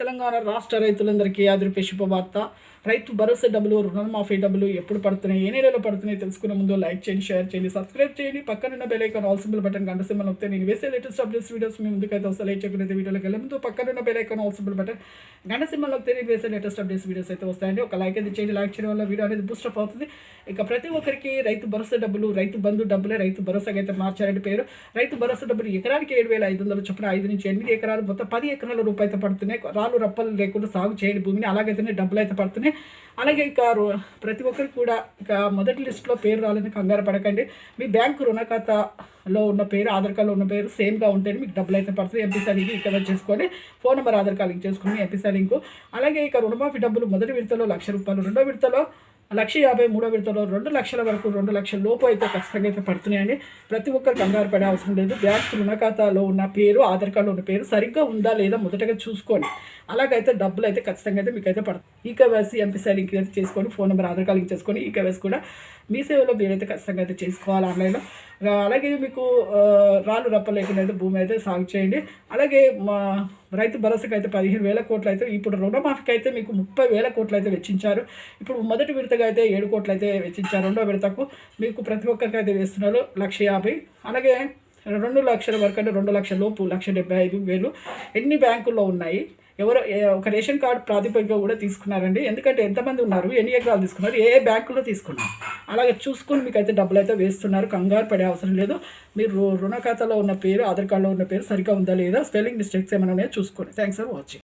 తెలంగాణ రాష్ట్ర రైతులందరికీ ఆదిరిపే శుభవార్త. రైతు భరోసా డబ్బులు, రుణమాఫీ డబ్బులు ఎప్పుడు పడుతున్నాయి, ఏ నెలలో పడుతున్నాయి తెలుసుకునే ముందు లైక్ చేయండి, షేర్ చేయండి, సబ్స్క్రైబ్ చేయండి. పక్కనున్న bell icon all symbol button గంట సింబల్ నొక్కితే నేను వేసే లేటెస్ట్ అప్డేట్స్ వీడియోస్ మీ ముందుకైతే వస్తాయి. లైక్ చేయకపోతే వీడియోలోకి వెళ్ళే ముందు పక్కనున్న bell icon all symbol button గంట సింబల్ నొక్కితే నేను వేసే లేటెస్ట్ అప్డేట్స్ వీడియోస్ అయితే వస్తాయండి. ఒక లైక్ అయితే చేయండి. లైక్ చేయడం వల్ల వీడియో అనేది బూస్టప్ అవుతుంది. ఇక ప్రతి ఒక్కరికి రైతు భరోసా డబ్బులు, రైతు బంధు డబ్బులే రైతు భరోసాగా అయితే మార్చారండి పేరు. రైతు భరోసా డబ్బులు ఎకరానికి 7,500 చొప్పున 5 నుంచి 8 ఎకరాలు మొత్తం 10 ఎకరాల రూపాయలు అయితే పడుతున్నాయి. రాళ్ళు రప్పలు లేకుండా సాగు చేయండి భూమిని, అలాగైతేనే డబ్బులు అయితే పడుతున్నాయి. అలాగే ఇక ప్రతి ఒక్కరికి కూడా ఇక మొదటి లిస్టులో పేరు రాలేదని కంగారు పడకండి. మీ బ్యాంకు రుణ ఖాతాలో ఉన్న పేరు, ఆధార్ కార్డులో ఉన్న పేరు సేమ్గా ఉంటేనే మీకు డబ్బులు అయితే పడుతుంది. ఎంపీసీ లింక్ ఇక్కడ చేసుకోండి. Phone number Aadhaar card link చేసుకుని ఎంపీసీ లింక్. అలాగే ఇక రుణమాఫీ డబ్బులు మొదటి విడతలో ₹1,00,000, రెండో విడతలో 1,50,000, మూడో విడతలో 2,00,000 వరకు 2,00,000 లోపు అయితే ఖచ్చితంగా అయితే పడుతున్నాయండి. ప్రతి ఒక్కరు కంగారు పడే అవసరం లేదు. బ్యాంకు రుణ ఖాతాలో ఉన్న పేరు, ఆధార్ కార్డులో ఉన్న పేరు సరిగ్గా ఉందా లేదా మొదటగా చూసుకోండి. అలాగైతే డబ్బులు అయితే ఖచ్చితంగా అయితే మీకు అయితే పడుతుంది. ఈకేవైసీ ఎంపీసీ లింక్ అయితే చేసుకొని, phone number Aadhaar card link చేసుకొని, ఈకేవైసీ కూడా మీ సేవలో మీరైతే ఖచ్చితంగా అయితే చేసుకోవాలి ఆన్లైన్లో. అలాగే మీకు రాళ్ళు రప్ప లేకుండా అయితే భూమి అయితే సాగు చేయండి. అలాగే మా రైతు భరోసాకి అయితే 15,000 కోట్లు అయితే, ఇప్పుడు రుణమాఫీకి అయితే మీకు 30,000 కోట్లు అయితే వెచ్చించారు. ఇప్పుడు మొదటి విడతగా అయితే 7 కోట్లు అయితే వెచ్చించారు. రెండో విడతకు మీకు ప్రతి ఒక్కరికి అయితే వేస్తున్నారు 1,50,000. అలాగే 2,00,000 వరకు అంటే 2,00,000 లోపు 1,75,000 ఎన్ని బ్యాంకుల్లో ఉన్నాయి, ఎవరో ఒక రేషన్ కార్డు ప్రాతిపదికగా కూడా తీసుకున్నారండి. ఎందుకంటే ఎంతమంది ఉన్నారు, ఎన్ని ఎకరాలు తీసుకున్నారు, ఏ బ్యాంకులో తీసుకున్నారు, అలాగే చూసుకొని మీకు అయితే డబ్బులు అయితే వేస్తున్నారు. కంగారు పడే అవసరం లేదు. మీరు రుణ ఖాతాలో ఉన్న పేరు, ఆధార్ కార్డులో ఉన్న పేరు సరిగ్గా ఉందా లేదా, స్పెల్లింగ్ మిస్టేక్స్ ఏమైనా ఉన్నాయో చూసుకోండి. Thanks for watching.